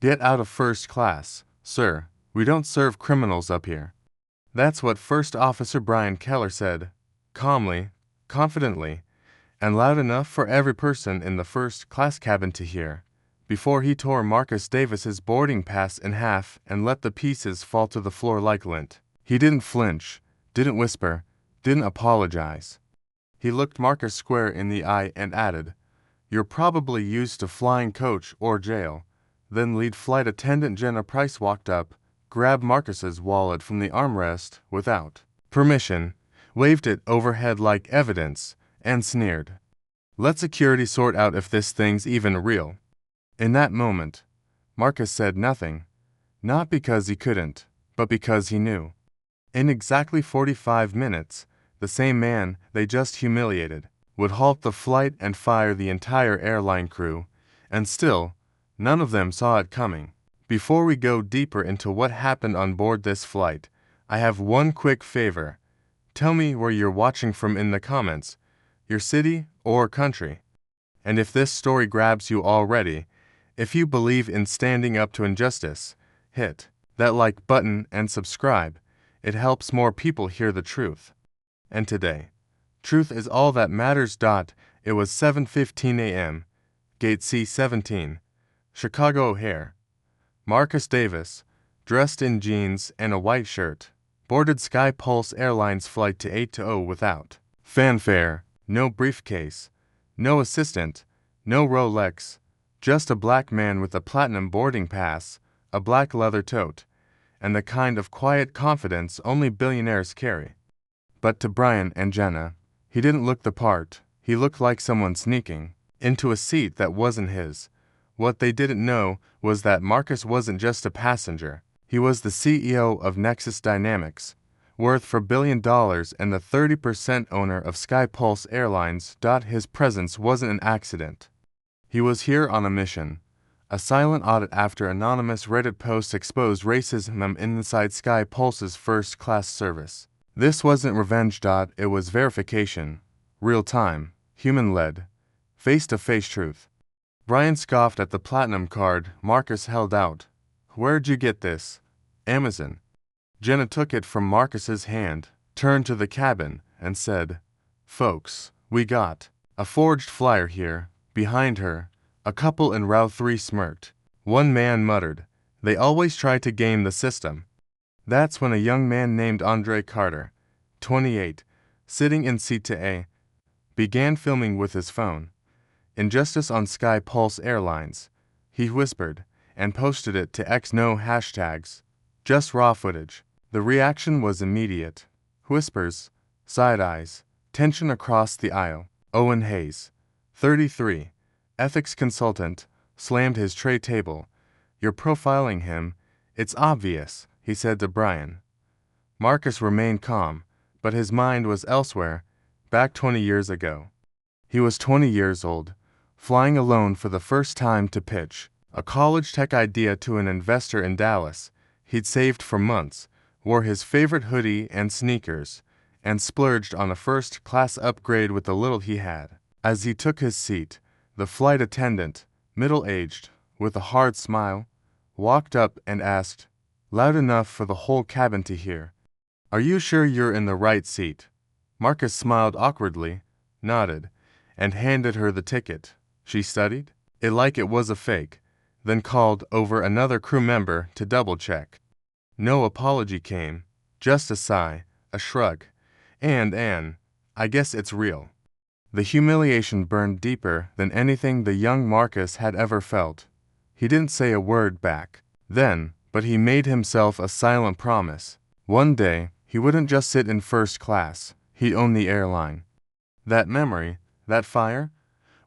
Get out of first class, sir. We don't serve criminals up here. That's what First Officer Brian Keller said, calmly, confidently, and loud enough for every person in the first-class cabin to hear, before he tore Marcus Davis's boarding pass in half and let the pieces fall to the floor like lint. He didn't flinch, didn't whisper, didn't apologize. He looked Marcus square in the eye and added, "You're probably used to flying coach or jail." Then lead flight attendant Jenna Price walked up, grabbed Marcus's wallet from the armrest without permission, waved it overhead like evidence, and sneered, "Let security sort out if this thing's even real." In that moment, Marcus said nothing, not because he couldn't, but because he knew. In exactly 45 minutes, the same man they just humiliated would halt the flight and fire the entire airline crew, and still, none of them saw it coming. Before we go deeper into what happened on board this flight, I have one quick favor. Tell me where you're watching from in the comments, your city or country. And if this story grabs you already, if you believe in standing up to injustice, hit that like button and subscribe. It helps more people hear the truth. And today, truth is all that matters. It was 7:15 a.m., Gate C-17, Chicago O'Hare. Marcus Davis, dressed in jeans and a white shirt, boarded Sky Pulse Airlines Flight 280 without fanfare, no briefcase, no assistant, no Rolex, just a black man with a platinum boarding pass, a black leather tote, and the kind of quiet confidence only billionaires carry. But to Brian and Jenna, he didn't look the part. He looked like someone sneaking into a seat that wasn't his. What they didn't know was that Marcus wasn't just a passenger. He was the CEO of Nexus Dynamics, worth $4 billion and the 30% owner of Sky Pulse Airlines. His presence wasn't an accident. He was here on a mission. A silent audit after anonymous Reddit posts exposed racism inside Sky Pulse's first-class service. This wasn't revenge. It was verification. Real-time, human-led, face-to-face truth. Brian scoffed at the platinum card Marcus held out. "Where'd you get this?" "Amazon." Jenna took it from Marcus's hand, turned to the cabin, and said, "Folks, we got a forged flyer here." Behind her, a couple in row 3 smirked. One man muttered, "They always try to game the system." That's when a young man named Andre Carter, 28, sitting in seat 2A, began filming with his phone. "Injustice on Sky Pulse Airlines," he whispered, and posted it to X. No hashtags, just raw footage. The reaction was immediate. Whispers, side eyes, tension across the aisle. Owen Hayes, 33, ethics consultant, slammed his tray table. "You're profiling him. It's obvious," he said to Brian. Marcus remained calm, but his mind was elsewhere, back 20 years ago. He was 20 years old, flying alone for the first time to pitch a college tech idea to an investor in Dallas. He'd saved for months, wore his favorite hoodie and sneakers, and splurged on a first-class upgrade with the little he had. As he took his seat, the flight attendant, middle-aged, with a hard smile, walked up and asked, loud enough for the whole cabin to hear, "Are you sure you're in the right seat?" Marcus smiled awkwardly, nodded, and handed her the ticket. She studied it like it was a fake, then called over another crew member to double-check. No apology came, just a sigh, a shrug, and an, "I guess it's real." The humiliation burned deeper than anything the young Marcus had ever felt. He didn't say a word back then, but he made himself a silent promise. One day, he wouldn't just sit in first class, he'd own the airline. That memory, that fire,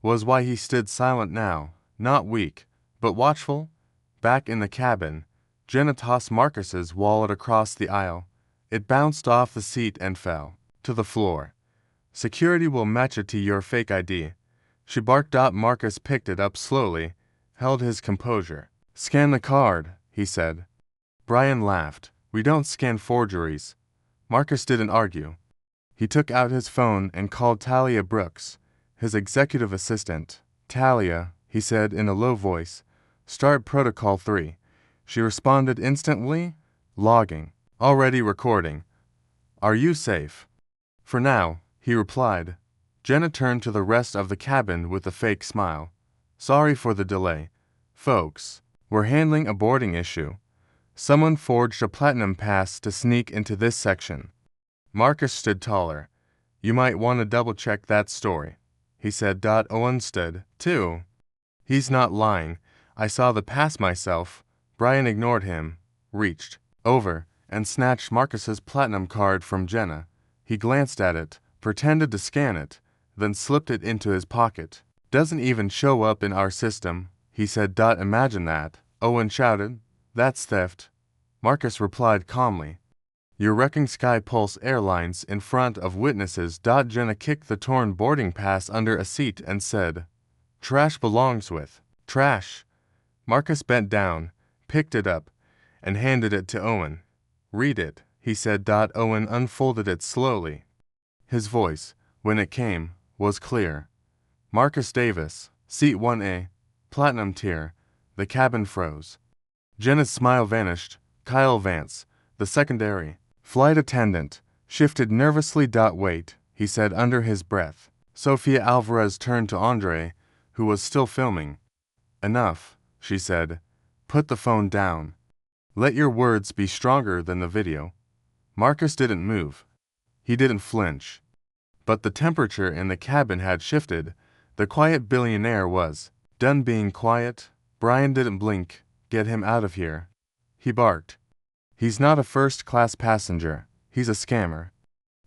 was why he stood silent now, not weak, but watchful. Back in the cabin, Jenna tossed Marcus's wallet across the aisle. It bounced off the seat and fell to the floor. "Security will match it to your fake ID." She barked. Marcus picked it up slowly, held his composure. "Scan the card," he said. Brian laughed. "We don't scan forgeries." Marcus didn't argue. He took out his phone and called Talia Brooks, his executive assistant. "Talia," he said in a low voice, Start Protocol 3. She responded instantly. Logging. Already recording. Are you safe? For now, he replied. Jenna turned to the rest of the cabin with a fake smile. Sorry for the delay. Folks, we're handling a boarding issue. Someone forged a platinum pass to sneak into this section. Marcus stood taller. You might want to double-check that story, he said. Owen stood, too. He's not lying. I saw the pass myself. Brian ignored him, reached over, and snatched Marcus's platinum card from Jenna. He glanced at it, pretended to scan it, then slipped it into his pocket. Doesn't even show up in our system, he said. Imagine that, Owen shouted. That's theft. Marcus replied calmly. You're wrecking Sky Pulse Airlines in front of witnesses. Jenna kicked the torn boarding pass under a seat and said, Trash belongs with trash. Marcus bent down, picked it up, and handed it to Owen. Read it, he said. Owen unfolded it slowly. His voice, when it came, was clear. Marcus Davis, Seat 1A, Platinum Tier. The cabin froze. Jenna's smile vanished. Kyle Vance, the secondary flight attendant, shifted nervously. Wait, he said under his breath. Sofia Alvarez turned to Andre, who was still filming. Enough, she said. Put the phone down. Let your words be stronger than the video. Marcus didn't move. He didn't flinch. But the temperature in the cabin had shifted. The quiet billionaire was done being quiet. Brian didn't blink. Get him out of here, he barked. He's not a first-class passenger. He's a scammer.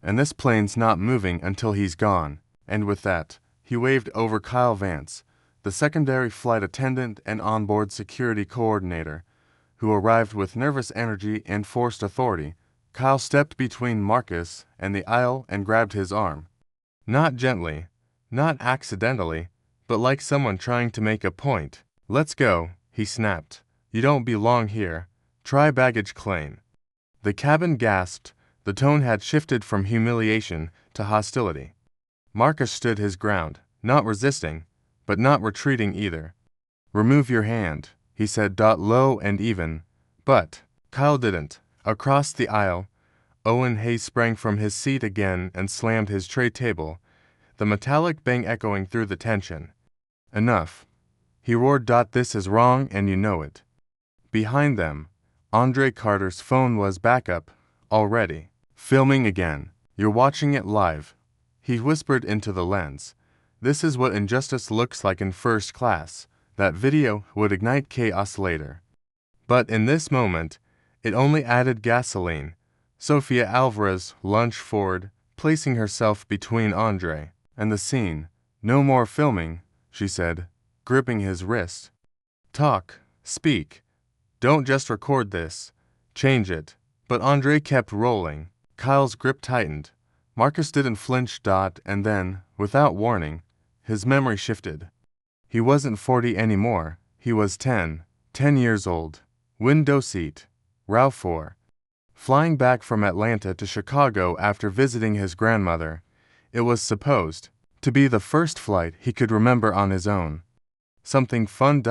And this plane's not moving until he's gone. And with that, he waved over Kyle Vance, the secondary flight attendant and onboard security coordinator, who arrived with nervous energy and forced authority. Kyle stepped between Marcus and the aisle and grabbed his arm. Not gently, not accidentally, but like someone trying to make a point. Let's go, he snapped. You don't belong here. Try baggage claim. The cabin gasped. The tone had shifted from humiliation to hostility. Marcus stood his ground, not resisting, but not retreating either. Remove your hand, he said. Low and even. But Kyle didn't. Across the aisle, Owen Hayes sprang from his seat again and slammed his tray table, the metallic bang echoing through the tension. Enough, he roared. This is wrong and you know it. Behind them, Andre Carter's phone was back up, already. Filming again. You're watching it live, he whispered into the lens. This is what injustice looks like in first class. That video would ignite chaos later. But in this moment, it only added gasoline. Sofia Alvarez lunged forward, placing herself between Andre and the scene. No more filming, she said, gripping his wrist. Talk, speak. Don't just record this. Change it. But Andre kept rolling. Kyle's grip tightened. Marcus didn't flinch. And then, without warning, his memory shifted. He wasn't 40 anymore. He was 10 years old. Window seat. Row 4. Flying back from Atlanta to Chicago after visiting his grandmother. It was supposed to be the first flight he could remember on his own. Something fun.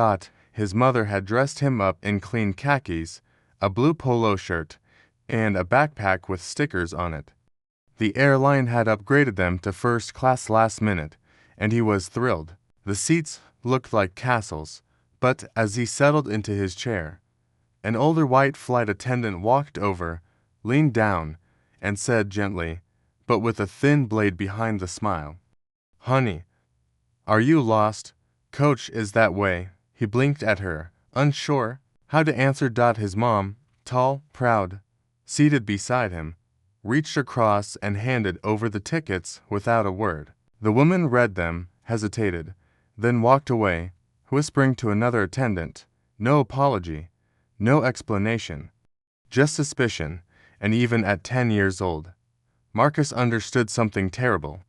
His mother had dressed him up in clean khakis, a blue polo shirt, and a backpack with stickers on it. The airline had upgraded them to first class last minute, and he was thrilled. The seats looked like castles, but as he settled into his chair, an older white flight attendant walked over, leaned down, and said gently, but with a thin blade behind the smile, Honey, are you lost? Coach is that way. He blinked at her, unsure how to answer. His mom, tall, proud, seated beside him, reached across and handed over the tickets without a word. The woman read them, hesitated, then walked away, whispering to another attendant, no apology, no explanation, just suspicion. And even at 10 years old, Marcus understood something terrible.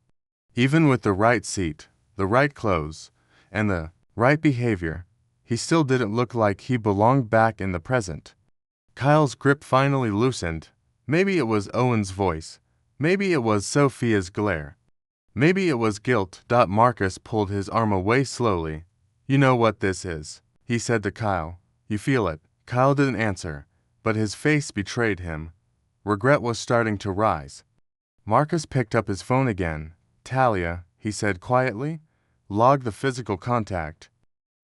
Even with the right seat, the right clothes, and the right behavior, he still didn't look like he belonged back in the present. Kyle's grip finally loosened. Maybe it was Owen's voice. Maybe it was Sophia's glare. Maybe it was guilt. Marcus pulled his arm away slowly. You know what this is, he said to Kyle. You feel it. Kyle didn't answer, but his face betrayed him. Regret was starting to rise. Marcus picked up his phone again. Talia, he said quietly, log the physical contact.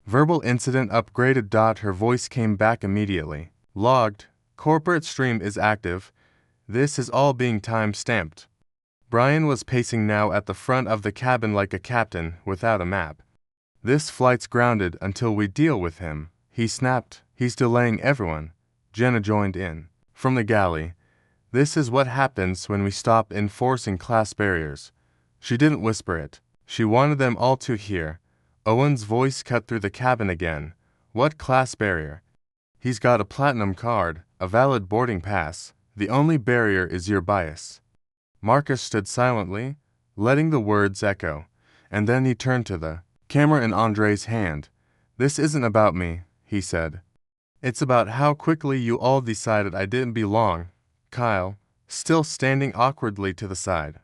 Verbal incident upgraded. Her voice came back immediately. Logged. Corporate stream is active. This is all being time-stamped. Brian was pacing now at the front of the cabin like a captain without a map. This flight's grounded until we deal with him, he snapped. He's delaying everyone. Jenna joined in. From the galley. This is what happens when we stop enforcing class barriers. She didn't whisper it. She wanted them all to hear. Owen's voice cut through the cabin again. What class barrier? He's got a platinum card, a valid boarding pass. The only barrier is your bias. Marcus stood silently, letting the words echo, and then he turned to the camera in Andre's hand. This isn't about me, he said. It's about how quickly you all decided I didn't belong. Kyle, still standing awkwardly to the side,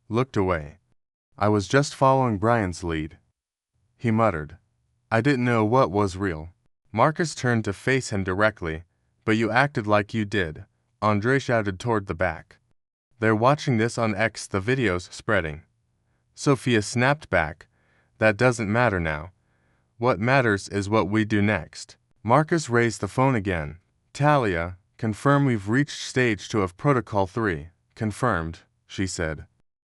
looked away. I was just following Brian's lead, he muttered. I didn't know what was real. Marcus turned to face him directly. But you acted like you did, Andre shouted toward the back. They're watching this on X, the video's spreading. Sophia snapped back. That doesn't matter now. What matters is what we do next. Marcus raised the phone again. Talia, confirm we've reached stage 2 of Protocol 3. Confirmed, she said.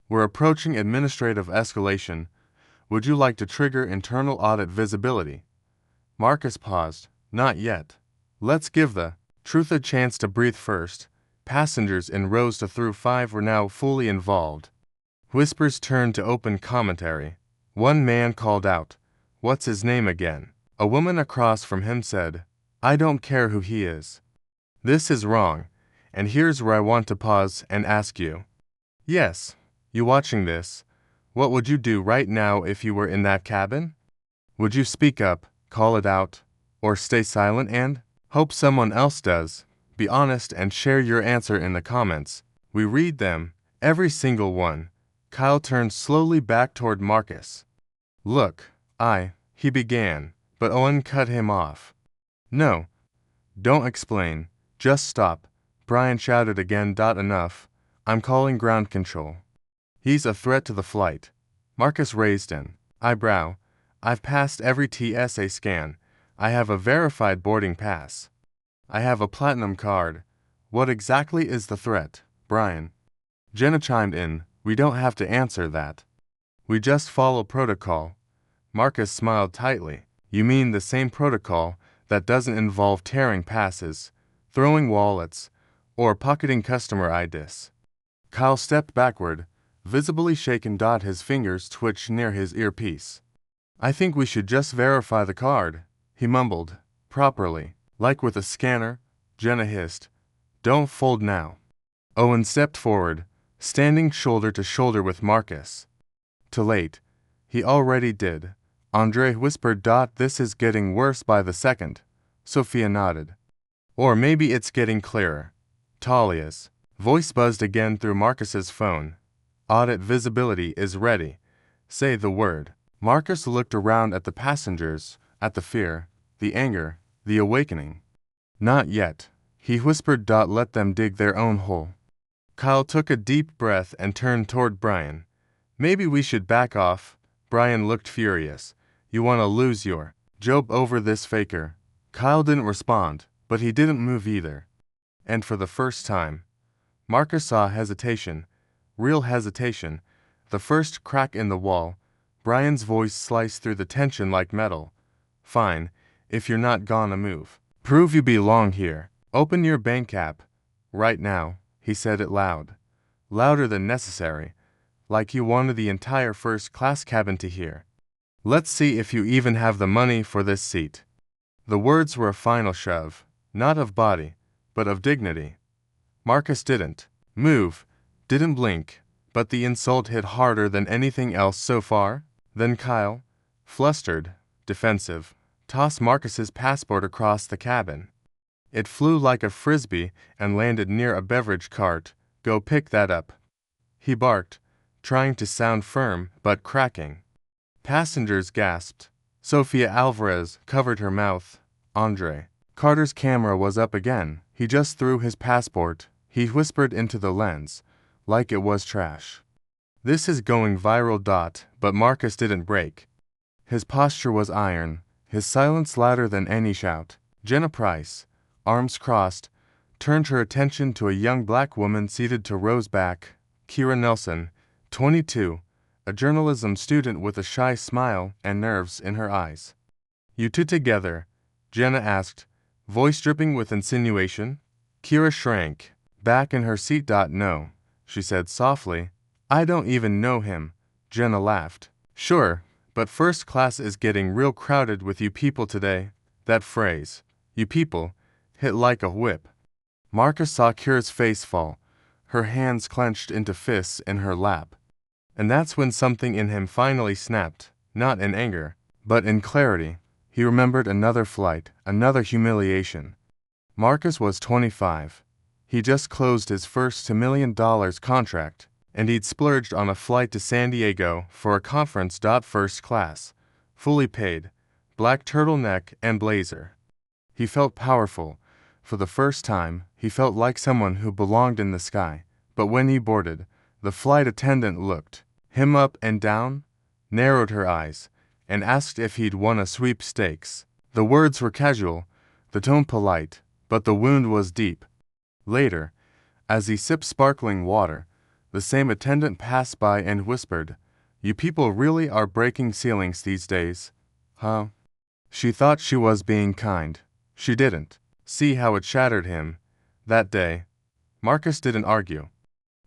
We're approaching administrative escalation. Would you like to trigger internal audit visibility? Marcus paused. Not yet. Let's give the truth a chance to breathe first. Passengers in rows 2 through 5 were now fully involved. Whispers turned to open commentary. One man called out, "What's his name again?" A woman across from him said, "I don't care who he is. This is wrong, and here's where I want to pause and ask you. Yes, you watching this, what would you do right now if you were in that cabin? Would you speak up, call it out, or stay silent and hope someone else does? Be honest and share your answer in the comments. We read them, every single one." Kyle turned slowly back toward Marcus. Look, he began, but Owen cut him off. No, don't explain, just stop, Brian shouted again. Enough, I'm calling ground control. He's a threat to the flight. Marcus raised an eyebrow. I've passed every TSA scan. I have a verified boarding pass. I have a platinum card. What exactly is the threat, Brian? Jenna chimed in. We don't have to answer that. We just follow protocol. Marcus smiled tightly. You mean the same protocol that doesn't involve tearing passes, throwing wallets, or pocketing customer IDs? Kyle stepped backward, visibly shaken. His fingers twitched near his earpiece. I think we should just verify the card, he mumbled. Properly, like with a scanner, Jenna hissed. Don't fold now. Owen stepped forward, standing shoulder to shoulder with Marcus. Too late. He already did. Andre whispered. This is getting worse by the second. Sophia nodded. Or maybe it's getting clearer. Talia's voice buzzed again through Marcus's phone. Audit visibility is ready. Say the word. Marcus looked around at the passengers, at the fear, the anger, the awakening. Not yet, he whispered. Let them dig their own hole. Kyle took a deep breath and turned toward Brian. Maybe we should back off. Brian looked furious. You want to lose your job over this faker? Kyle didn't respond, but he didn't move either. And for the first time, Marcus saw hesitation, real hesitation, the first crack in the wall. Brian's voice sliced through the tension like metal. Fine, if you're not gonna move. Prove you belong here. Open your bank app. Right now, he said it loud. Louder than necessary, like he wanted the entire first-class cabin to hear. Let's see if you even have the money for this seat. The words were a final shove, not of body, but of dignity. Marcus didn't move, didn't blink, but the insult hit harder than anything else so far. Then Kyle, flustered, defensive, tossed Marcus's passport across the cabin. It flew like a frisbee and landed near a beverage cart. Go pick that up, he barked, trying to sound firm but cracking. Passengers gasped. Sofia Alvarez covered her mouth. Andre Carter's camera was up again. He just threw his passport. He whispered into the lens, like it was trash. This is going viral. But Marcus didn't break. His posture was iron, his silence louder than any shout. Jenna Price, arms crossed, turned her attention to a young black woman seated to Rose's back, Kira Nelson, 22, a journalism student with a shy smile and nerves in her eyes. "You two together?" Jenna asked, voice dripping with insinuation. Kira shrank back in her seat. "No," she said softly. "I don't even know him." Jenna laughed. "Sure, but first class is getting real crowded with you people today." That phrase, "you people," hit like a whip. Marcus saw Kira's face fall, her hands clenched into fists in her lap. And that's when something in him finally snapped, not in anger, but in clarity. He remembered another flight, another humiliation. Marcus was 25. He just closed his first $2 million contract, and he'd splurged on a flight to San Diego for a conference. First class, fully paid, black turtleneck and blazer. He felt powerful. For the first time, he felt like someone who belonged in the sky. But when he boarded, the flight attendant looked him up and down, narrowed her eyes, and asked if he'd won a sweepstakes. The words were casual, the tone polite, but the wound was deep. Later, as he sipped sparkling water, the same attendant passed by and whispered, "You people really are breaking ceilings these days, huh?" She thought she was being kind. She didn't see how it shattered him. That day, Marcus didn't argue.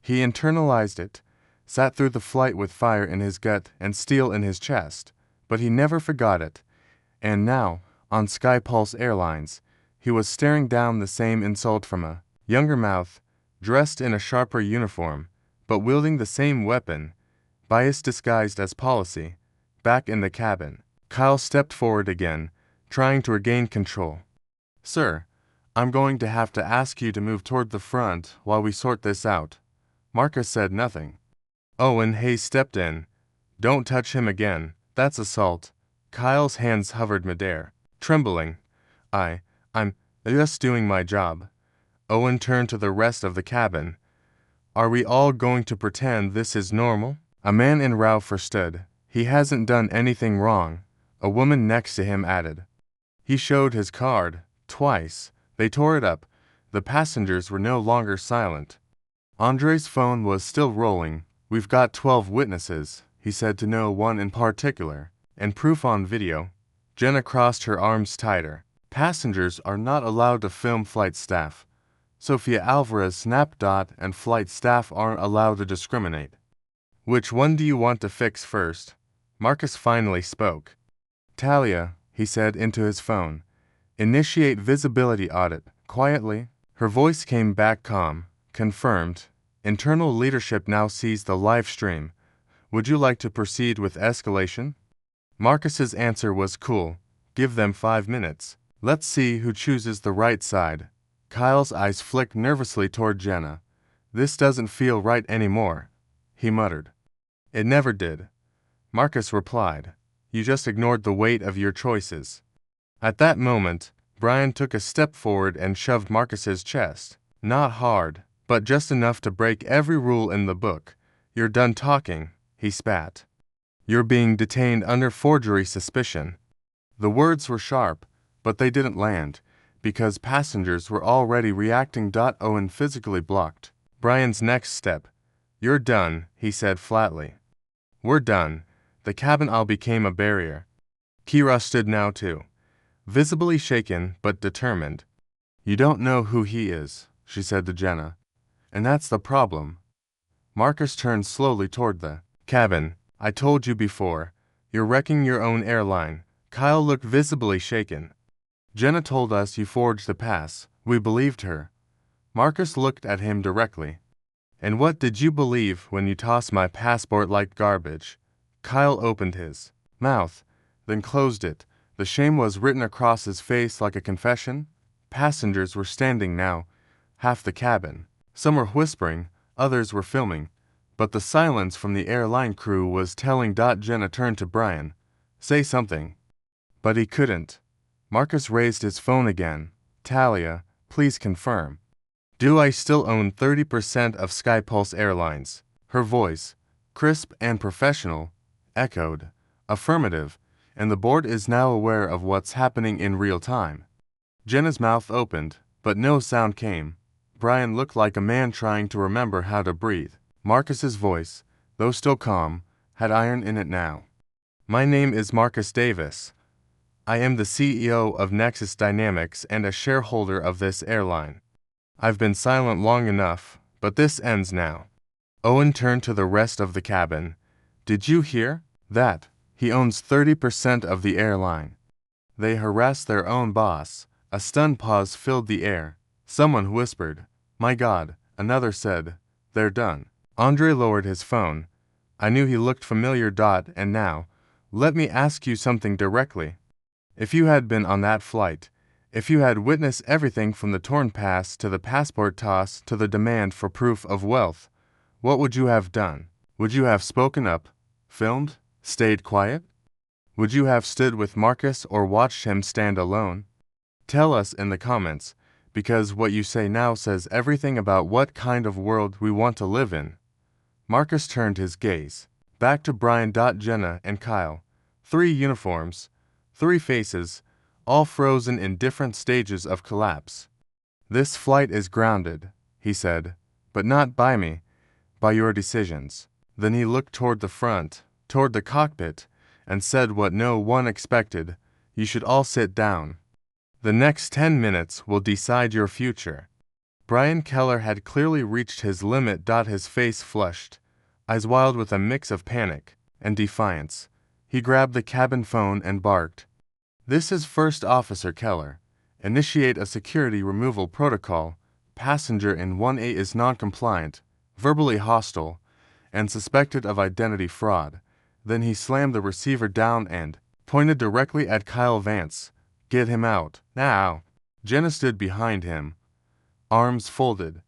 He internalized it, sat through the flight with fire in his gut and steel in his chest, but he never forgot it. And now, on Skypulse Airlines, he was staring down the same insult from a younger mouth, dressed in a sharper uniform, but wielding the same weapon, bias disguised as policy. Back in the cabin, Kyle stepped forward again, trying to regain control. "Sir, I'm going to have to ask you to move toward the front while we sort this out." Marcus said nothing. Owen Hayes stepped in. "Don't touch him again, that's assault." Kyle's hands hovered midair, trembling. I'm just doing my job." Owen turned to the rest of the cabin. "Are we all going to pretend this is normal?" A man in Raufer stood. "He hasn't done anything wrong," a woman next to him added. "He showed his card, twice." They tore it up. The passengers were no longer silent. Andre's phone was still rolling. "We've got 12 witnesses," he said to no one in particular, "and proof on video." Jenna crossed her arms tighter. "Passengers are not allowed to film flight staff." Sofia Alvarez snapped. "And flight staff aren't allowed to discriminate." "Which one do you want to fix first?" Marcus finally spoke. "Talia," he said into his phone, "initiate visibility audit." Quietly, her voice came back calm. "Confirmed. Internal leadership now sees the live stream. Would you like to proceed with escalation?" Marcus's answer was cool. "Give them 5 minutes. Let's see who chooses the right side." Kyle's eyes flicked nervously toward Jenna. "This doesn't feel right anymore," he muttered. "It never did," Marcus replied. "You just ignored the weight of your choices." At that moment, Brian took a step forward and shoved Marcus's chest. Not hard, but just enough to break every rule in the book. "You're done talking," he spat. "You're being detained under forgery suspicion." The words were sharp, but they didn't land, because passengers were already reacting. Owen physically blocked Brian's next step. "You're done," he said flatly. "We're done." The cabin all became a barrier. Kira stood now too, visibly shaken but determined. "You don't know who he is," she said to Jenna. "And that's the problem." Marcus turned slowly toward the cabin. "I told you before, you're wrecking your own airline." Kyle looked visibly shaken. "Jenna told us you forged the pass. We believed her." Marcus looked at him directly. "And what did you believe when you tossed my passport like garbage?" Kyle opened his mouth, then closed it. The shame was written across his face like a confession. Passengers were standing now, half the cabin. Some were whispering, others were filming. But the silence from the airline crew was telling. Jenna turned to Brian. "Say something." But he couldn't. Marcus raised his phone again. Talia, please confirm. Do I still own 30% of SkyPulse Airlines? Her voice, crisp and professional, echoed. Affirmative, and the board is now aware of what's happening in real time. Jenna's mouth opened, but no sound came. Brian looked like a man trying to remember how to breathe. Marcus's voice, though still calm, had iron in it now. My name is Marcus Davis. I am the CEO of Nexus Dynamics and a shareholder of this airline. I've been silent long enough, but this ends now. Owen turned to the rest of the cabin. Did you hear that? He owns 30% of the airline. They harassed their own boss. A stunned pause filled the air. Someone whispered, My God. Another said, They're done. Andre lowered his phone. I knew he looked familiar. And now, let me ask you something directly. If you had been on that flight, if you had witnessed everything from the torn pass to the passport toss to the demand for proof of wealth, what would you have done? Would you have spoken up, filmed, stayed quiet? Would you have stood with Marcus or watched him stand alone? Tell us in the comments, because what you say now says everything about what kind of world we want to live in. Marcus turned his gaze back to Brian. Jenna and Kyle. 3 uniforms, 3 faces, all frozen in different stages of collapse. This flight is grounded, he said, but not by me, by your decisions. Then he looked toward the front, toward the cockpit, and said what no one expected, you should all sit down. The next 10 minutes will decide your future. Brian Keller had clearly reached his limit. His face flushed, eyes wild with a mix of panic and defiance. He grabbed the cabin phone and barked. This is First Officer Keller. Initiate a security removal protocol. Passenger in 1A is non-compliant, verbally hostile, and suspected of identity fraud. Then he slammed the receiver down and pointed directly at Kyle Vance. Get him out, now. Jenna stood behind him, arms folded,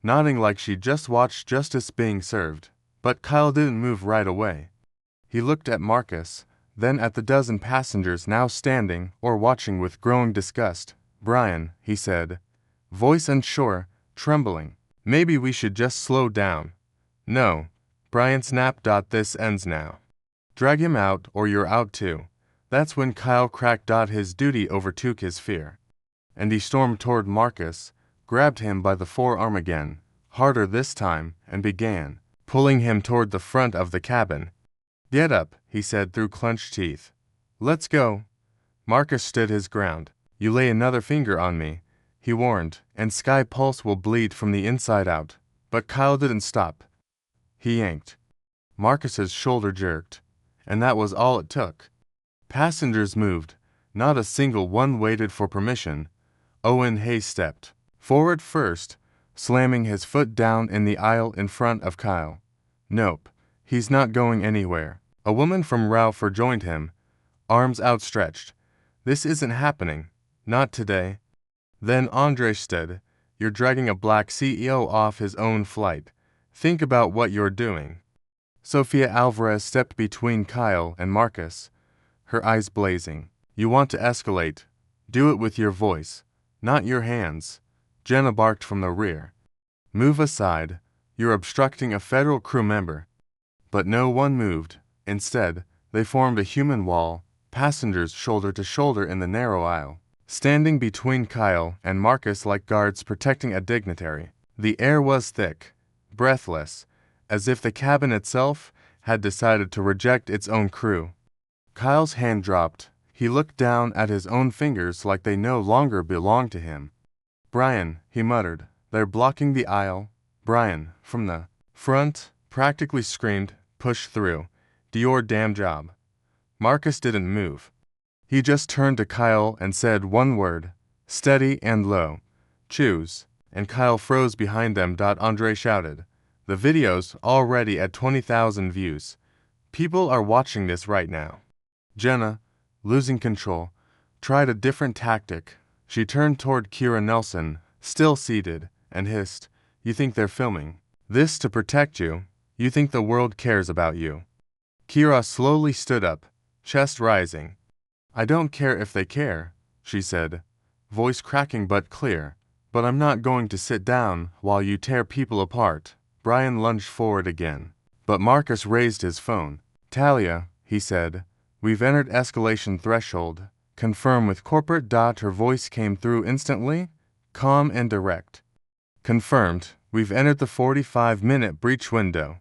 nodding like she just watched justice being served. But Kyle didn't move right away. He looked at Marcus, then at the dozen passengers now standing or watching with growing disgust. Brian, he said, voice unsure, trembling. Maybe we should just slow down. No. Brian snapped. This ends now. Drag him out or you're out too. That's when Kyle cracked. His duty overtook his fear. And he stormed toward Marcus, grabbed him by the forearm again, harder this time, and began pulling him toward the front of the cabin. Get up, he said through clenched teeth. Let's go. Marcus stood his ground. You lay another finger on me, he warned, and SkyPulse will bleed from the inside out. But Kyle didn't stop. He yanked. Marcus's shoulder jerked, and that was all it took. Passengers moved. Not a single one waited for permission. Owen Hayes stepped forward first, slamming his foot down in the aisle in front of Kyle. Nope, he's not going anywhere. A woman from Ralph joined him, arms outstretched. This isn't happening. Not today. Then Andre stood. You're dragging a black CEO off his own flight. Think about what you're doing. Sofia Alvarez stepped between Kyle and Marcus, her eyes blazing. You want to escalate. Do it with your voice, not your hands. Jenna barked from the rear. Move aside. You're obstructing a federal crew member. But no one moved. Instead, they formed a human wall, passengers shoulder to shoulder in the narrow aisle, standing between Kyle and Marcus like guards protecting a dignitary. The air was thick, breathless, as if the cabin itself had decided to reject its own crew. Kyle's hand dropped. He looked down at his own fingers like they no longer belonged to him. Brian, he muttered, they're blocking the aisle. Brian, from the front, practically screamed, push through. Do your damn job. Marcus didn't move. He just turned to Kyle and said one word, steady and low. Choose. And Kyle froze behind them. Andre shouted. The video's already at 20,000 views. People are watching this right now. Jenna, losing control, tried a different tactic. She turned toward Kira Nelson, still seated, and hissed, You think they're filming this to protect you? You think the world cares about you? Kira slowly stood up, chest rising. I don't care if they care, she said, voice cracking but clear. But I'm not going to sit down while you tear people apart. Brian lunged forward again. But Marcus raised his phone. Talia, he said, we've entered escalation threshold. Confirm with corporate. Her voice came through instantly, calm and direct. Confirmed, we've entered the 45-minute breach window.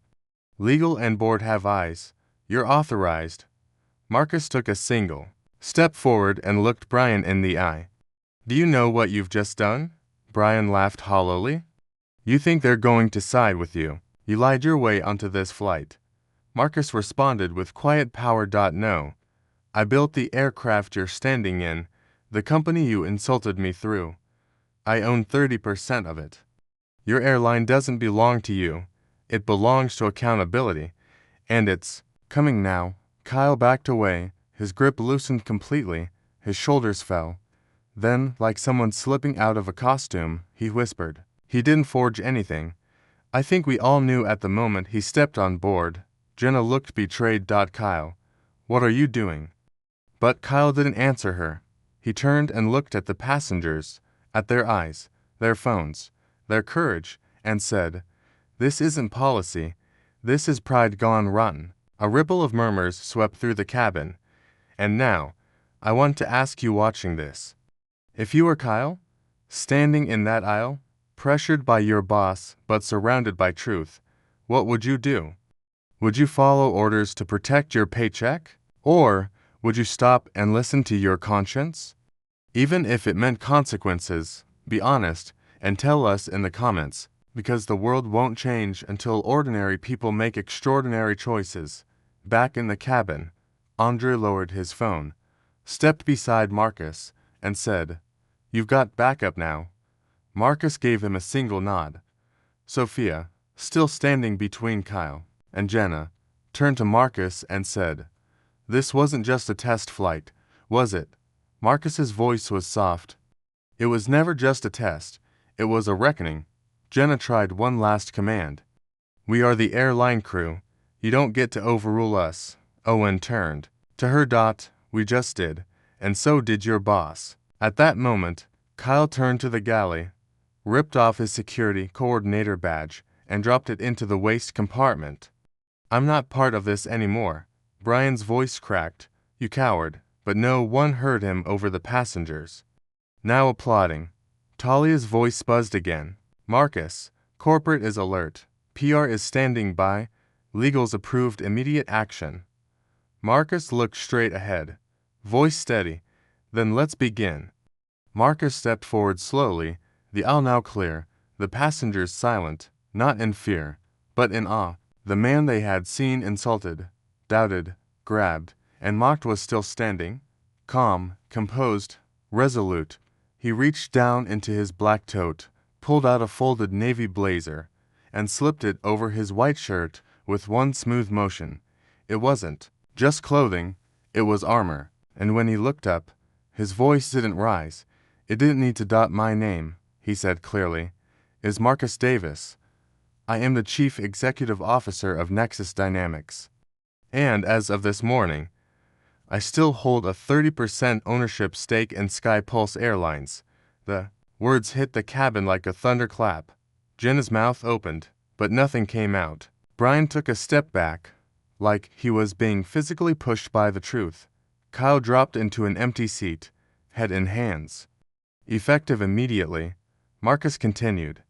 Legal and board have eyes. You're authorized. Marcus took a single step forward and looked Brian in the eye. Do you know what you've just done? Brian laughed hollowly. You think they're going to side with you. You lied your way onto this flight. Marcus responded with quiet power. No. I built the aircraft you're standing in, the company you insulted me through. I own 30% of it. Your airline doesn't belong to you. It belongs to accountability. And it's coming now. Kyle backed away, his grip loosened completely, his shoulders fell. Then, like someone slipping out of a costume, he whispered. He didn't forge anything. I think we all knew at the moment he stepped on board. Jenna looked betrayed. Kyle, what are you doing? But Kyle didn't answer her. He turned and looked at the passengers, at their eyes, their phones, their courage, and said, This isn't policy. This is pride gone rotten. A ripple of murmurs swept through the cabin. And now, I want to ask you watching this. If you were Kyle, standing in that aisle, pressured by your boss but surrounded by truth, what would you do? Would you follow orders to protect your paycheck? Or would you stop and listen to your conscience? Even if it meant consequences, be honest and tell us in the comments, because the world won't change until ordinary people make extraordinary choices. Back in the cabin, Andre lowered his phone, stepped beside Marcus, and said, You've got backup now. Marcus gave him a single nod. Sophia, still standing between Kyle and Jenna, turned to Marcus and said, This wasn't just a test flight, was it? Marcus's voice was soft. It was never just a test. It was a reckoning. Jenna tried one last command. We are the airline crew. You don't get to overrule us. Owen turned to her. We just did, and so did your boss. At that moment, Kyle turned to the galley, ripped off his security coordinator badge, and dropped it into the waste compartment. I'm not part of this anymore. Brian's voice cracked. You coward. But no one heard him over the passengers. Now applauding. Talia's voice buzzed again. Marcus, corporate is alert. PR is standing by. Legal's approved immediate action. Marcus looked straight ahead, voice steady. Then let's begin. Marcus stepped forward slowly, the aisle now clear, the passengers silent, not in fear, but in awe. The man they had seen insulted, doubted, grabbed, and mocked was still standing, calm, composed, resolute. He reached down into his black tote, pulled out a folded navy blazer, and slipped it over his white shirt with one smooth motion. It wasn't just clothing, it was armor. And when he looked up, his voice didn't rise. It didn't need to. My name, he said clearly, is Marcus Davis. I am the Chief Executive Officer of Nexus Dynamics. And as of this morning, I still hold a 30% ownership stake in SkyPulse Airlines. The words hit the cabin like a thunderclap. Jenna's mouth opened, but nothing came out. Brian took a step back, like he was being physically pushed by the truth. Kyle dropped into an empty seat, head in hands. Effective immediately, Marcus continued.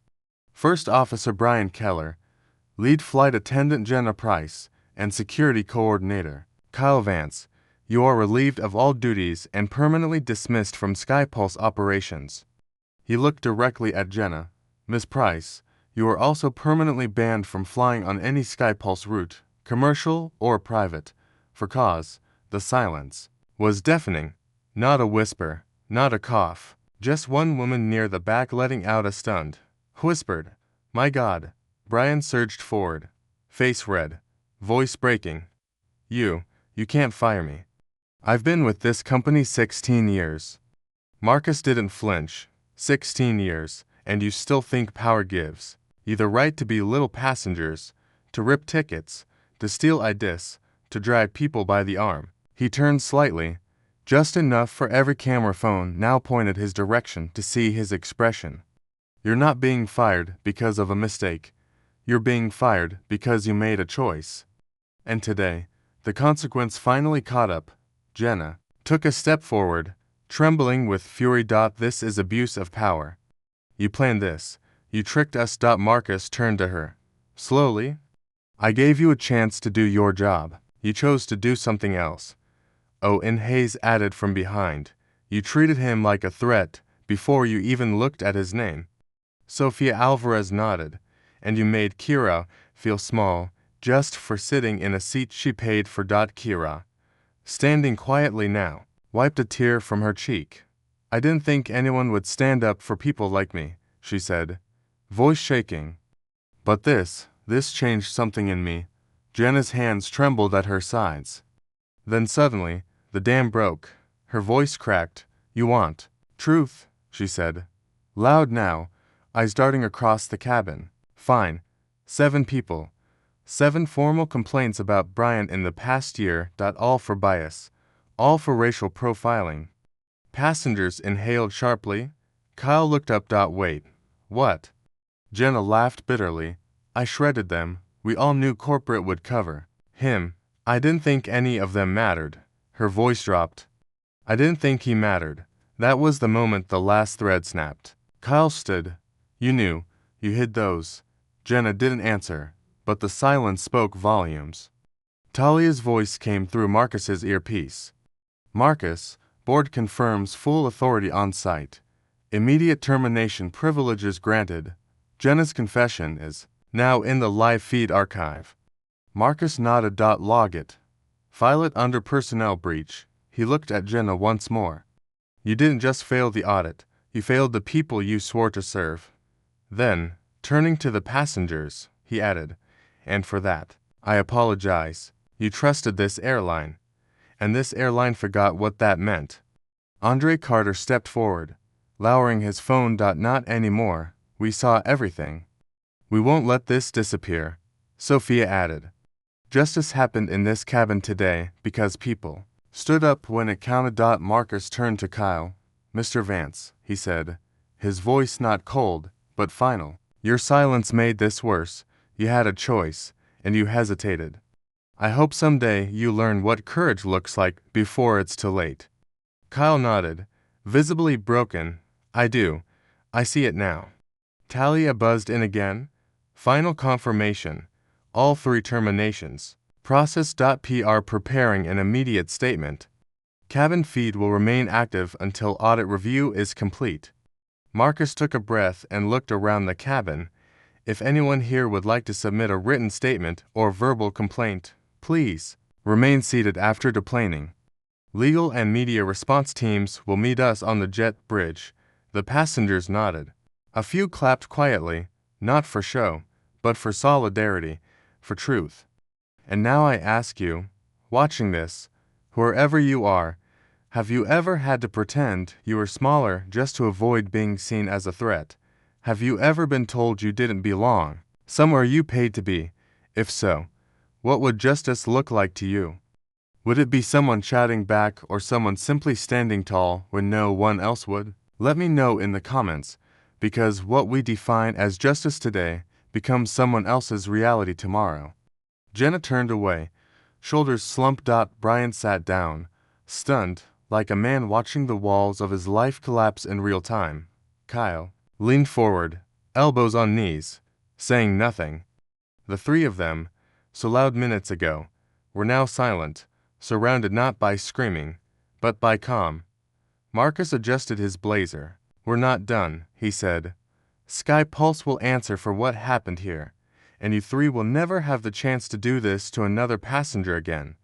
First Officer Brian Keller, Lead Flight Attendant Jenna Price, and Security Coordinator Kyle Vance, you are relieved of all duties and permanently dismissed from SkyPulse operations. He looked directly at Jenna. Miss Price, you are also permanently banned from flying on any SkyPulse route, commercial or private, for cause. The silence was deafening. Not a whisper, not a cough. Just one woman near the back letting out a stunned, whispered, My God. Brian surged forward, face red, voice breaking. You can't fire me. I've been with this company 16 years. Marcus didn't flinch. 16 years, and you still think power gives you the right to belittle passengers, to rip tickets, to steal IDs, to drag people by the arm. He turned slightly, just enough for every camera phone now pointed his direction to see his expression. You're not being fired because of a mistake. You're being fired because you made a choice. And today, the consequence finally caught up. Jenna took a step forward, trembling with fury. This is abuse of power. You planned this. You tricked us. Marcus turned to her. Slowly. I gave you a chance to do your job. You chose to do something else. Oh, and Hayes added from behind. You treated him like a threat before you even looked at his name. Sofia Alvarez nodded. And you made Kira feel small, just for sitting in a seat she paid for. Kira, standing quietly now, wiped a tear from her cheek. I didn't think anyone would stand up for people like me, she said, voice shaking. But this changed something in me. Jenna's hands trembled at her sides. Then suddenly, the dam broke. Her voice cracked. You want truth, she said. Loud now, eyes darting across the cabin. Fine. 7 people. 7 formal complaints about Brian in the past year. All for bias. All for racial profiling. Passengers inhaled sharply. Kyle looked up. Wait. What? Jenna laughed bitterly. I shredded them. We all knew corporate would cover him. I didn't think any of them mattered. Her voice dropped. I didn't think he mattered. That was the moment the last thread snapped. Kyle stood. You knew. You hid those. Jenna didn't answer, but the silence spoke volumes. Talia's voice came through Marcus's earpiece. Marcus, board confirms full authority on site. Immediate termination privileges granted. Jenna's confession is now in the live feed archive. Marcus nodded. Log it. File it under personnel breach. He looked at Jenna once more. You didn't just fail the audit, you failed the people you swore to serve. Then, turning to the passengers, he added, and for that, I apologize. You trusted this airline. And this airline forgot what that meant. Andre Carter stepped forward, lowering his phone. Not anymore. We saw everything. We won't let this disappear, Sophia added. Justice happened in this cabin today because people stood up when it counted. Marcus turned to Kyle. Mr. Vance, he said, his voice not cold, but final. Your silence made this worse. You had a choice, and you hesitated. I hope someday you learn what courage looks like before it's too late. Kyle nodded, visibly broken. I do. I see it now. Talia buzzed in again. Final confirmation. All 3 terminations. Process.pr preparing an immediate statement. Cabin feed will remain active until audit review is complete. Marcus took a breath and looked around the cabin. If anyone here would like to submit a written statement or verbal complaint, please remain seated after deplaning. Legal and media response teams will meet us on the jet bridge. The passengers nodded. A few clapped quietly, not for show, but for solidarity, for truth. And now I ask you, watching this, wherever you are, have you ever had to pretend you were smaller just to avoid being seen as a threat? Have you ever been told you didn't belong somewhere you paid to be? If so, what would justice look like to you? Would it be someone shouting back or someone simply standing tall when no one else would? Let me know in the comments, because what we define as justice today becomes someone else's reality tomorrow. Jenna turned away, shoulders slumped. Brian sat down, stunned, like a man watching the walls of his life collapse in real time. Kyle leaned forward, elbows on knees, saying nothing. The 3 of them, so loud minutes ago, were now silent, surrounded not by screaming, but by calm. Marcus adjusted his blazer. We're not done, he said. Sky Pulse will answer for what happened here, and you 3 will never have the chance to do this to another passenger again.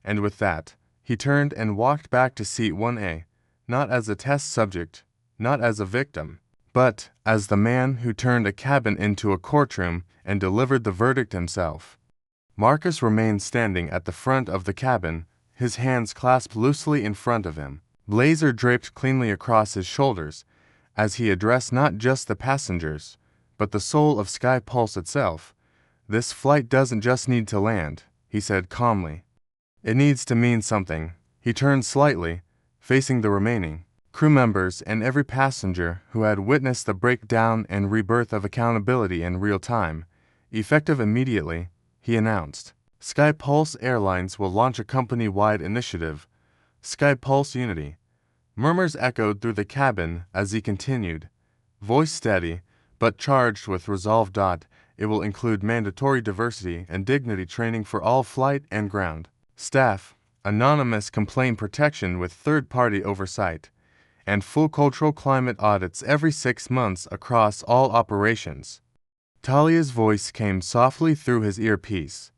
And with that, he turned and walked back to seat 1A, not as a test subject, not as a victim, but as the man who turned a cabin into a courtroom and delivered the verdict himself. Marcus remained standing at the front of the cabin, his hands clasped loosely in front of him, blazer draped cleanly across his shoulders, as he addressed not just the passengers, but the soul of Sky Pulse itself. This flight doesn't just need to land, he said calmly. It needs to mean something. He turned slightly, facing the remaining crew members and every passenger who had witnessed the breakdown and rebirth of accountability in real time. Effective immediately, he announced, Sky Pulse Airlines will launch a company-wide initiative, Sky Pulse Unity. Murmurs echoed through the cabin as he continued, voice steady, but charged with resolve. It will include mandatory diversity and dignity training for all flight and ground staff, anonymous complaint protection with third-party oversight, and full cultural climate audits every 6 months across all operations. Talia's voice came softly through his earpiece,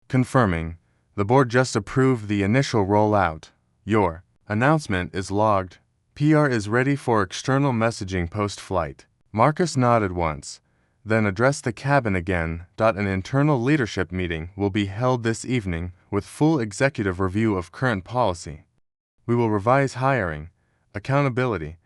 confirming, the board just approved the initial rollout. Your announcement is logged. PR is ready for external messaging post-flight. Marcus nodded once, then addressed the cabin again. An internal leadership meeting will be held this evening with full executive review of current policy. We will revise hiring, accountability,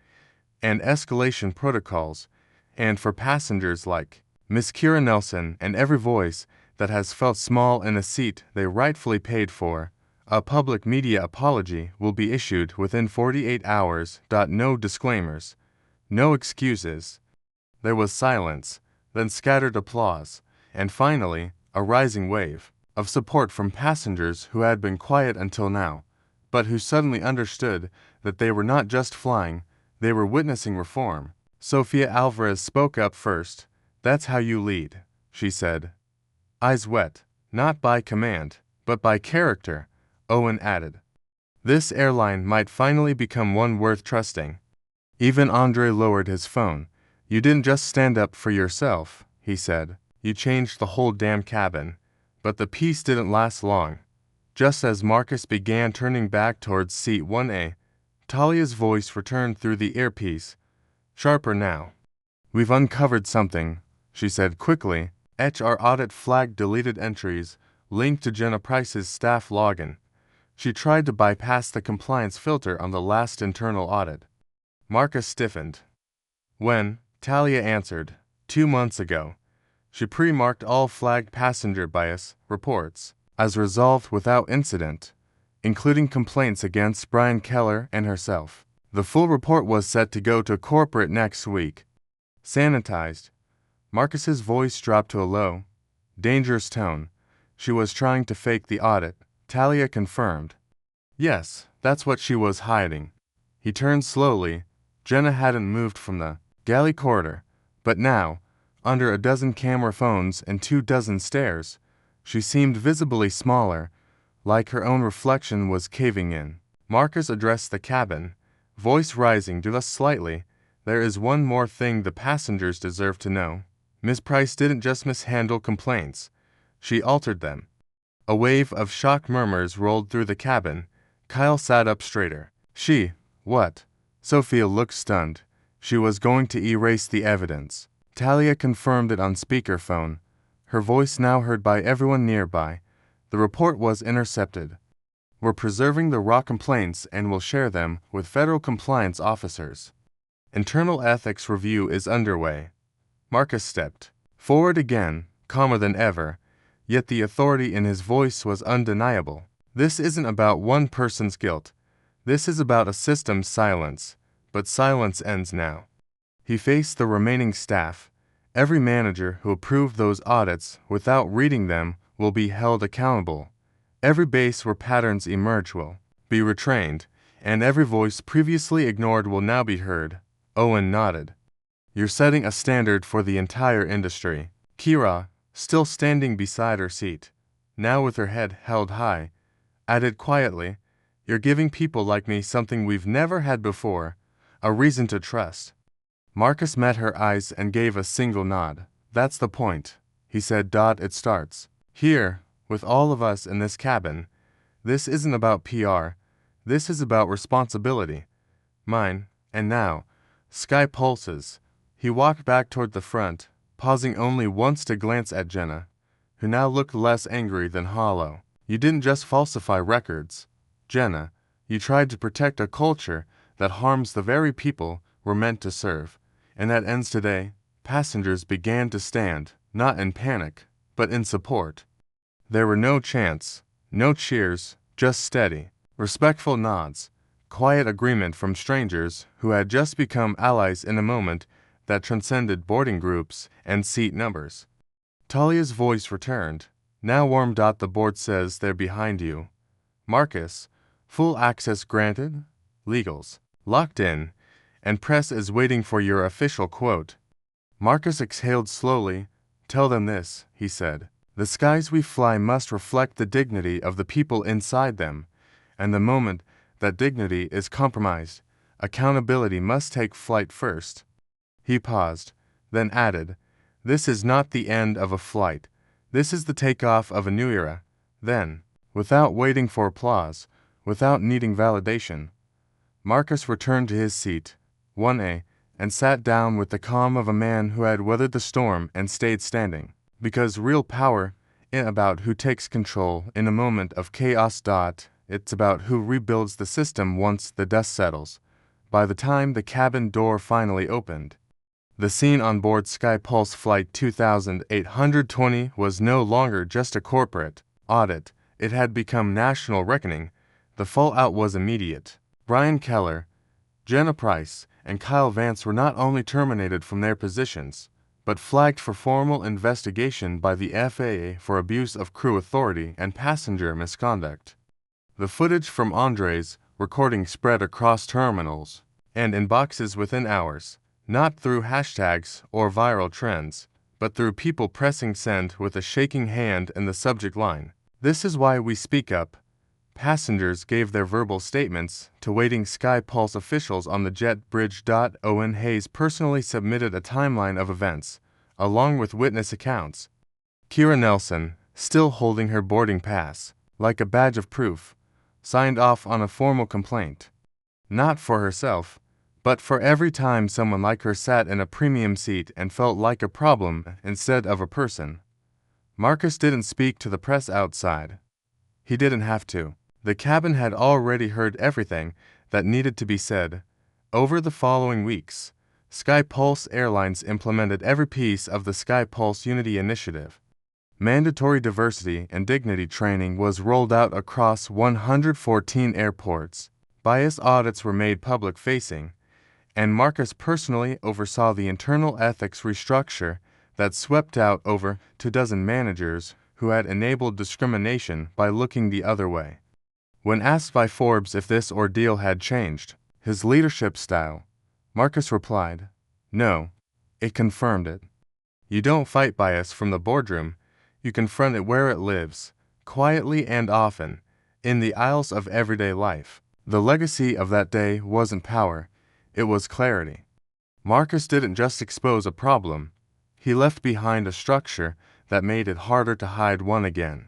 and escalation protocols, and for passengers like Miss Kira Nelson and every voice that has felt small in a seat they rightfully paid for, a public media apology will be issued within 48 hours. No disclaimers, no excuses. There was silence, then scattered applause, and finally, a rising wave of support from passengers who had been quiet until now, but who suddenly understood that they were not just flying, they were witnessing reform. Sofia Alvarez spoke up first. That's how you lead, she said. Eyes wet, not by command, but by character, Owen added. This airline might finally become one worth trusting. Even Andre lowered his phone. You didn't just stand up for yourself, he said. You changed the whole damn cabin. But the peace didn't last long. Just as Marcus began turning back towards seat 1A, Talia's voice returned through the earpiece, sharper now. We've uncovered something, she said quickly. HR audit flagged deleted entries linked to Jenna Price's staff login. She tried to bypass the compliance filter on the last internal audit. Marcus stiffened. When, Talia answered, 2 months ago. She pre-marked all flagged passenger bias reports as resolved without incident, including complaints against Brian Keller and herself. The full report was set to go to corporate next week. Sanitized. Marcus's voice dropped to a low, dangerous tone. She was trying to fake the audit, Talia confirmed. Yes, that's what she was hiding. He turned slowly. Jenna hadn't moved from the galley corridor, but now, under a dozen camera phones and 24 stares, she seemed visibly smaller, like her own reflection was caving in. Marcus addressed the cabin, voice rising just slightly. There is one more thing the passengers deserve to know. Ms. Price didn't just mishandle complaints, she altered them. A wave of shocked murmurs rolled through the cabin. Kyle sat up straighter. What? Sophia looked stunned. She was going to erase the evidence. Talia confirmed it on speakerphone, her voice now heard by everyone nearby. The report was intercepted. We're preserving the raw complaints and will share them with federal compliance officers. Internal ethics review is underway. Marcus stepped forward again, calmer than ever, yet the authority in his voice was undeniable. This isn't about one person's guilt. This is about a system's silence, but silence ends now. He faced the remaining staff. Every manager who approved those audits without reading them will be held accountable. Every base where patterns emerge will be retrained, and every voice previously ignored will now be heard. Owen nodded. You're setting a standard for the entire industry. Kira, still standing beside her seat, now with her head held high, added quietly, You're giving people like me something we've never had before, a reason to trust. Marcus met her eyes and gave a single nod. That's the point, he said. It starts here, with all of us in this cabin. This isn't about PR. This is about responsibility. Mine, and now, Sky Pulses. He walked back toward the front, pausing only once to glance at Jenna, who now looked less angry than hollow. You didn't just falsify records, Jenna. You tried to protect a culture that harms the very people we're meant to serve. And that ends today. Passengers began to stand, not in panic, but in support. There were no chants, no cheers, just steady, respectful nods, quiet agreement from strangers who had just become allies in a moment that transcended boarding groups and seat numbers. Talia's voice returned. Now warm. The board says they're behind you. Marcus, full access granted? Legals, locked in, and press is waiting for your official quote. Marcus exhaled slowly. Tell them this, he said. The skies we fly must reflect the dignity of the people inside them, and the moment that dignity is compromised, accountability must take flight first. He paused, then added, This is not the end of a flight. This is the takeoff of a new era. Then, without waiting for applause, without needing validation, Marcus returned to his seat, 1A, and sat down with the calm of a man who had weathered the storm and stayed standing. Because real power isn't about who takes control in a moment of chaos. It's about who rebuilds the system once the dust settles. By the time the cabin door finally opened, the scene on board SkyPulse Flight 2820 was no longer just a corporate audit. It had become national reckoning. The fallout was immediate. Brian Keller, Jenna Price, and Kyle Vance were not only terminated from their positions, but flagged for formal investigation by the FAA for abuse of crew authority and passenger misconduct. The footage from Andre's recording spread across terminals and inboxes within hours, not through hashtags or viral trends, but through people pressing send with a shaking hand in the subject line. This is why we speak up. Passengers gave their verbal statements to waiting SkyPulse officials on the jet bridge. Owen Hayes personally submitted a timeline of events, along with witness accounts. Kira Nelson, still holding her boarding pass, like a badge of proof, signed off on a formal complaint. Not for herself, but for every time someone like her sat in a premium seat and felt like a problem instead of a person. Marcus didn't speak to the press outside. He didn't have to. The cabin had already heard everything that needed to be said. Over the following weeks, SkyPulse Airlines implemented every piece of the SkyPulse Unity initiative. Mandatory diversity and dignity training was rolled out across 114 airports. Bias audits were made public-facing, and Marcus personally oversaw the internal ethics restructure that swept out over 24 managers who had enabled discrimination by looking the other way. When asked by Forbes if this ordeal had changed his leadership style, Marcus replied, No, it confirmed it. You don't fight bias from the boardroom, you confront it where it lives, quietly and often, in the aisles of everyday life. The legacy of that day wasn't power, it was clarity. Marcus didn't just expose a problem, he left behind a structure that made it harder to hide one again.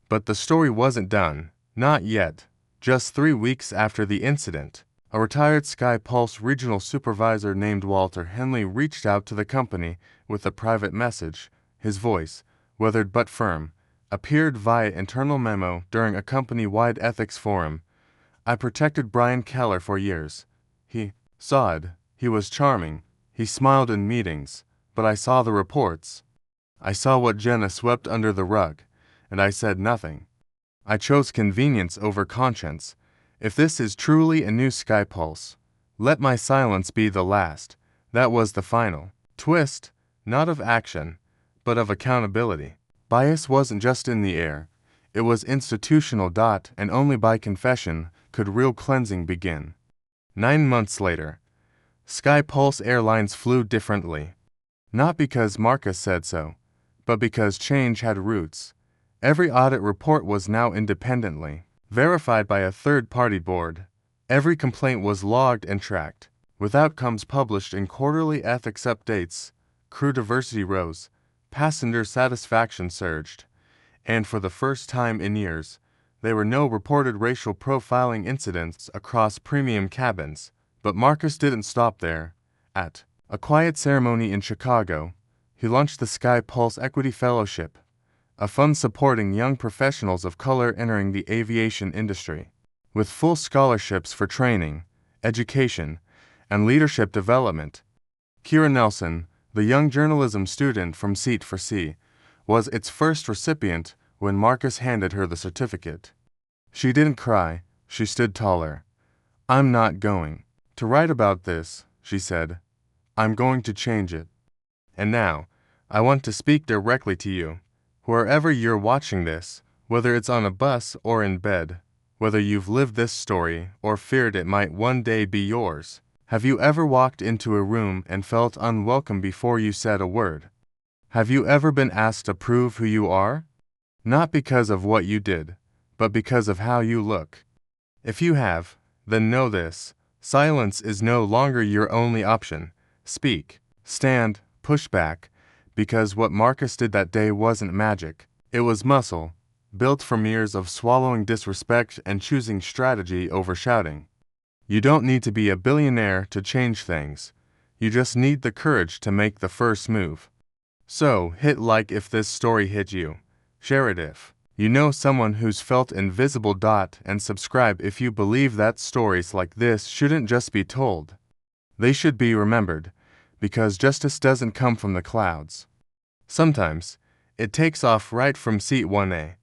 But the story wasn't done, not yet. Just 3 weeks after the incident, a retired SkyPulse regional supervisor named Walter Henley reached out to the company with a private message. His voice, weathered but firm, appeared via internal memo during a company-wide ethics forum. I protected Brian Keller for years. He sawed. He was charming. He smiled in meetings. But I saw the reports. I saw what Jenna swept under the rug, and I said nothing. I chose convenience over conscience. If this is truly a new SkyPulse, let my silence be the last. That was the final twist, not of action, but of accountability. Bias wasn't just in the air, it was institutional. And only by confession could real cleansing begin. 9 months later, SkyPulse Airlines flew differently. Not because Marcus said so, but because change had roots. Every audit report was now independently verified by a third-party board. Every complaint was logged and tracked, with outcomes published in quarterly ethics updates. Crew diversity rose, passenger satisfaction surged, and for the first time in years, there were no reported racial profiling incidents across premium cabins. But Marcus didn't stop there. At a quiet ceremony in Chicago, he launched the SkyPulse Equity Fellowship, a fund supporting young professionals of color entering the aviation industry. With full scholarships for training, education, and leadership development. Kira Nelson, the young journalism student from Seat for C, was its first recipient when Marcus handed her the certificate. She didn't cry, she stood taller. I'm not going to write about this, she said. I'm going to change it. And now, I want to speak directly to you. Wherever you're watching this, whether it's on a bus or in bed, whether you've lived this story or feared it might one day be yours, have you ever walked into a room and felt unwelcome before you said a word? Have you ever been asked to prove who you are? Not because of what you did, but because of how you look. If you have, then know this: silence is no longer your only option. Speak, stand, push back, because what Marcus did that day wasn't magic. It was muscle, built from years of swallowing disrespect and choosing strategy over shouting. You don't need to be a billionaire to change things. You just need the courage to make the first move. So, hit like if this story hit you. Share it if you know someone who's felt invisible. And subscribe if you believe that stories like this shouldn't just be told. They should be remembered, because justice doesn't come from the clouds. Sometimes, it takes off right from seat 1A.